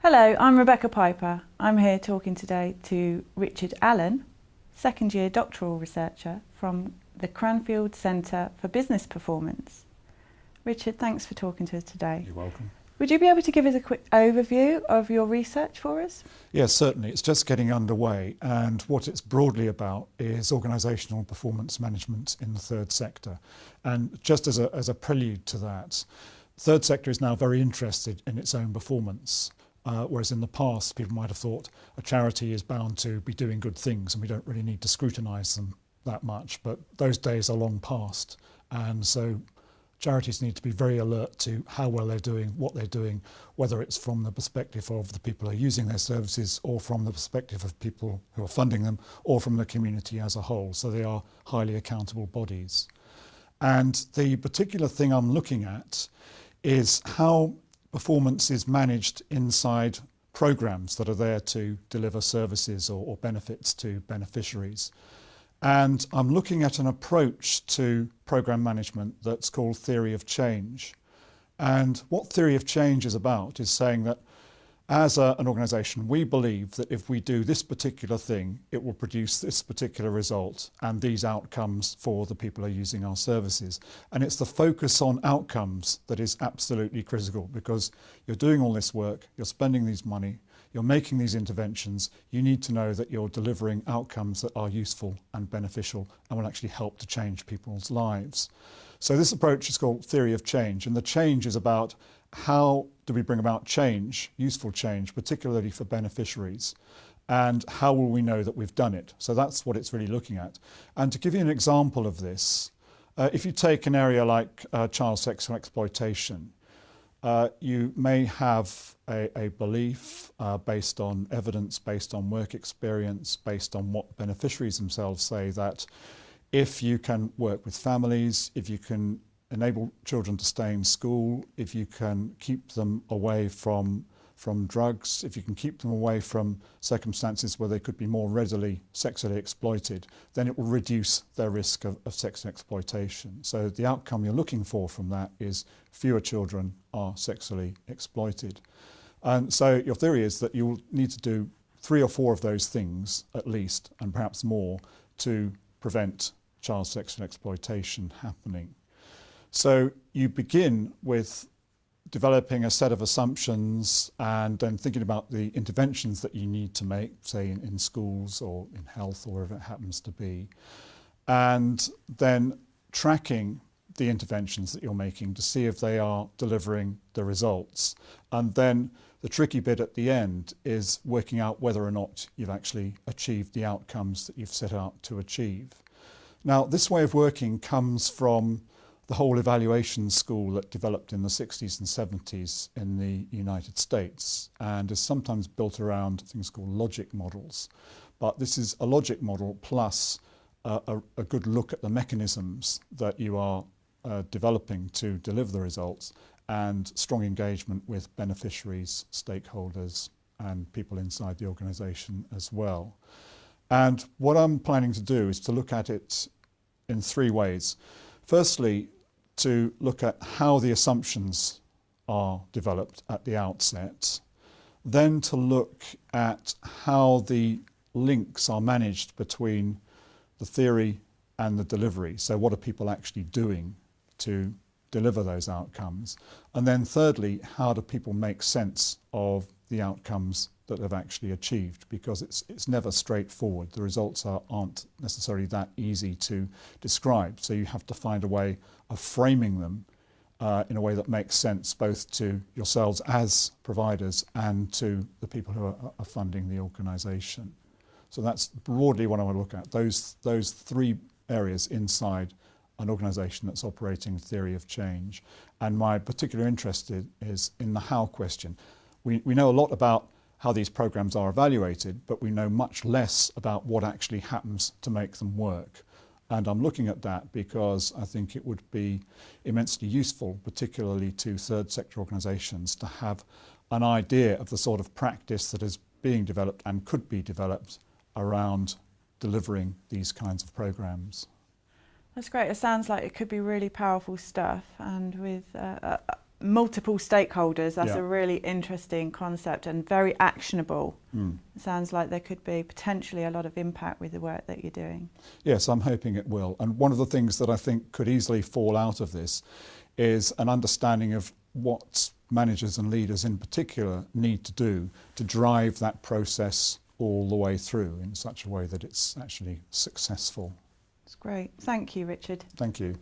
Hello, I'm Rebecca Piper. I'm here talking today to Richard Allen, second year doctoral researcher from the Cranfield Centre for Business Performance. Richard, thanks for talking to us today. You're welcome. Would you be able to give us a quick overview of your research for us? Yes, certainly. It's just getting underway, and what it's broadly about is organisational performance management in the third sector. And just as a prelude to that, the third sector is now very interested in its own performance. Whereas in the past, people might have thought a charity is bound to be doing good things and we don't really need to scrutinise them that much. But those days are long past. And so charities need to be very alert to how well they're doing, what they're doing, whether it's from the perspective of the people who are using their services or from the perspective of people who are funding them or from the community as a whole. So they are highly accountable bodies. And the particular thing I'm looking at is how performance is managed inside programs that are there to deliver services or benefits to beneficiaries. And I'm looking at an approach to program management that's called theory of change. And what theory of change is about is saying that as an organisation, we believe that if we do this particular thing, it will produce this particular result and these outcomes for the people who are using our services. And it's the focus on outcomes that is absolutely critical, because you're doing all this work, you're spending these money, you're making these interventions, you need to know that you're delivering outcomes that are useful and beneficial and will actually help to change people's lives. So this approach is called theory of change, and the change is about how do we bring about change, useful change, particularly for beneficiaries, and how will we know that we've done it? So that's what it's really looking at. And to give you an example of this, if you take an area like child sexual exploitation, you may have a belief based on evidence, based on work experience, based on what beneficiaries themselves say, that if you can work with families, if you can enable children to stay in school, if you can keep them away from drugs, if you can keep them away from circumstances where they could be more readily sexually exploited, then it will reduce their risk of sexual exploitation. So the outcome you're looking for from that is fewer children are sexually exploited. And so your theory is that you'll need to do 3 or 4 of those things at least, and perhaps more, to prevent child sexual exploitation happening. So you begin with developing a set of assumptions and then thinking about the interventions that you need to make, say in schools or in health or wherever it happens to be, and then tracking the interventions that you're making to see if they are delivering the results. And then the tricky bit at the end is working out whether or not you've actually achieved the outcomes that you've set out to achieve. Now, this way of working comes from the whole evaluation school that developed in the 60s and 70s in the United States, and is sometimes built around things called logic models. But this is a logic model plus a good look at the mechanisms that you are developing to deliver the results, and strong engagement with beneficiaries, stakeholders, and people inside the organisation as well. And what I'm planning to do is to look at it in 3 ways. Firstly, to look at how the assumptions are developed at the outset, then to look at how the links are managed between the theory and the delivery. So what are people actually doing to deliver those outcomes? And then thirdly, how do people make sense of the outcomes that they've actually achieved? Because it's never straightforward. The results aren't necessarily that easy to describe. So you have to find a way of framing them in a way that makes sense both to yourselves as providers and to the people who are funding the organisation. So that's broadly what I want to look at, those 3 areas inside an organisation that's operating theory of change. And my particular interest is in the how question. We know a lot about how these programs are evaluated, but we know much less about what actually happens to make them work. And I'm looking at that because I think it would be immensely useful, particularly to third sector organisations, to have an idea of the sort of practice that is being developed and could be developed around delivering these kinds of programs. That's great. It sounds like it could be really powerful stuff, and with multiple stakeholders. That's Yeah. a really interesting concept and very actionable. It sounds like there could be potentially a lot of impact with the work that you're doing. Yes, I'm hoping it will. And one of the things that I think could easily fall out of this is an understanding of what managers and leaders in particular need to do to drive that process all the way through in such a way that it's actually successful. That's great. Thank you, Richard. Thank you.